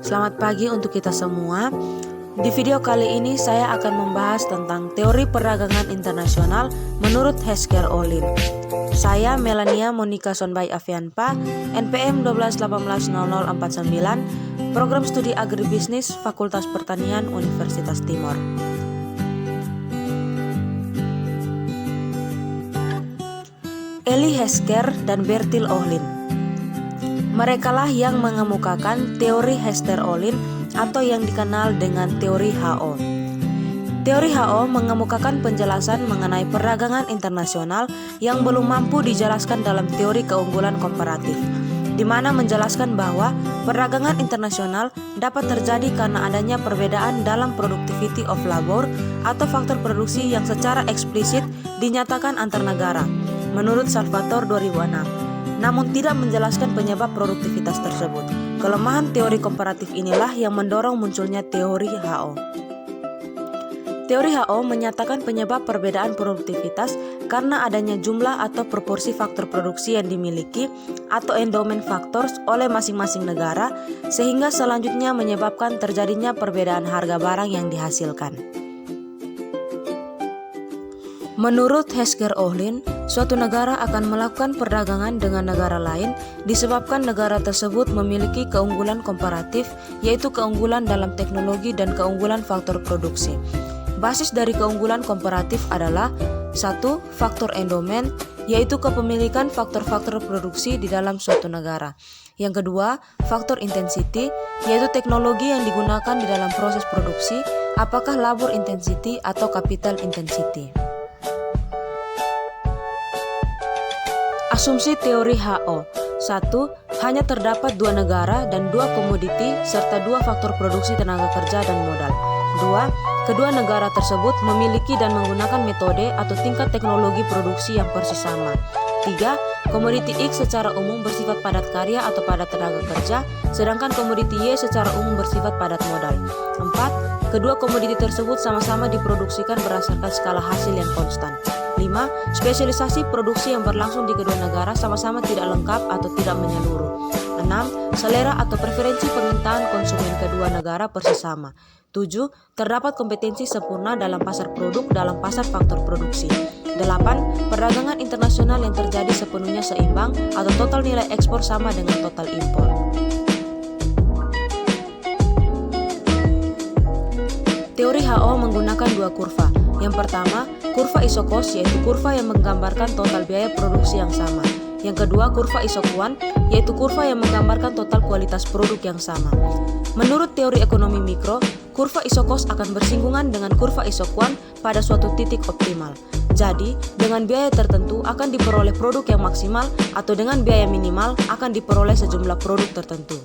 Selamat pagi untuk kita semua. Di video kali ini saya akan membahas tentang teori perdagangan internasional menurut Hesker Ohlin. Saya Melania Monica Sonbai Afianpa, NPM 12180049, Program Studi Agribisnis Fakultas Pertanian Universitas Timor. Eli Hesker dan Bertil Ohlin. Merekalah yang mengemukakan teori Hesker-Ohlin atau yang dikenal dengan teori HO. Teori HO mengemukakan penjelasan mengenai perdagangan internasional yang belum mampu dijelaskan dalam teori keunggulan komparatif, di mana menjelaskan bahwa perdagangan internasional dapat terjadi karena adanya perbedaan dalam productivity of labor atau faktor produksi yang secara eksplisit dinyatakan antar negara, menurut Salvatore 2006. Namun tidak menjelaskan penyebab produktivitas tersebut. Kelemahan teori komparatif inilah yang mendorong munculnya teori HO. Teori HO menyatakan penyebab perbedaan produktivitas karena adanya jumlah atau proporsi faktor produksi yang dimiliki atau endowment factors oleh masing-masing negara, sehingga selanjutnya menyebabkan terjadinya perbedaan harga barang yang dihasilkan. Menurut Hesker-Ohlin, suatu negara akan melakukan perdagangan dengan negara lain disebabkan negara tersebut memiliki keunggulan komparatif, yaitu keunggulan dalam teknologi dan keunggulan faktor produksi. Basis dari keunggulan komparatif adalah 1. Faktor endowment, yaitu kepemilikan faktor-faktor produksi di dalam suatu negara. Yang kedua, faktor intensity, yaitu teknologi yang digunakan di dalam proses produksi, apakah labor intensity atau capital intensity. Asumsi teori HO. 1. Hanya terdapat dua negara dan dua komoditi serta dua faktor produksi tenaga kerja dan modal. 2. Kedua negara tersebut memiliki dan menggunakan metode atau tingkat teknologi produksi yang persis sama. 3. Komoditi X secara umum bersifat padat karya atau padat tenaga kerja, sedangkan komoditi Y secara umum bersifat padat modal. 4. Kedua komoditi tersebut sama-sama diproduksikan berdasarkan skala hasil yang konstan. 5. Spesialisasi produksi yang berlangsung di kedua negara sama-sama tidak lengkap atau tidak menyeluruh. 6. Selera atau preferensi permintaan konsumen kedua negara persis sama. 7. Terdapat kompetensi sempurna dalam pasar produk dalam pasar faktor produksi. 8. Perdagangan internasional yang terjadi sepenuhnya seimbang atau total nilai ekspor sama dengan total impor. Teori HO menggunakan dua kurva. Yang pertama, kurva isokos, yaitu kurva yang menggambarkan total biaya produksi yang sama. Yang kedua, kurva isokuan, yaitu kurva yang menggambarkan total kualitas produk yang sama. Menurut teori ekonomi mikro, kurva isokos akan bersinggungan dengan kurva isokuan pada suatu titik optimal. Jadi, dengan biaya tertentu akan diperoleh produk yang maksimal atau dengan biaya minimal akan diperoleh sejumlah produk tertentu.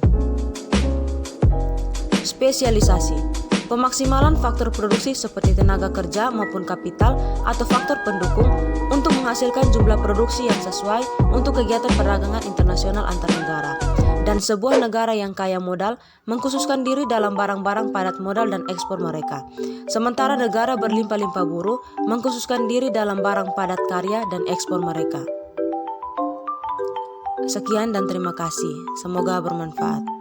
Spesialisasi. Pemaksimalan faktor produksi seperti tenaga kerja maupun kapital atau faktor pendukung untuk menghasilkan jumlah produksi yang sesuai untuk kegiatan perdagangan internasional antar negara. Dan sebuah negara yang kaya modal mengkhususkan diri dalam barang-barang padat modal dan ekspor mereka. Sementara negara berlimpah-limpah buruh mengkhususkan diri dalam barang padat karya dan ekspor mereka. Sekian dan terima kasih. Semoga bermanfaat.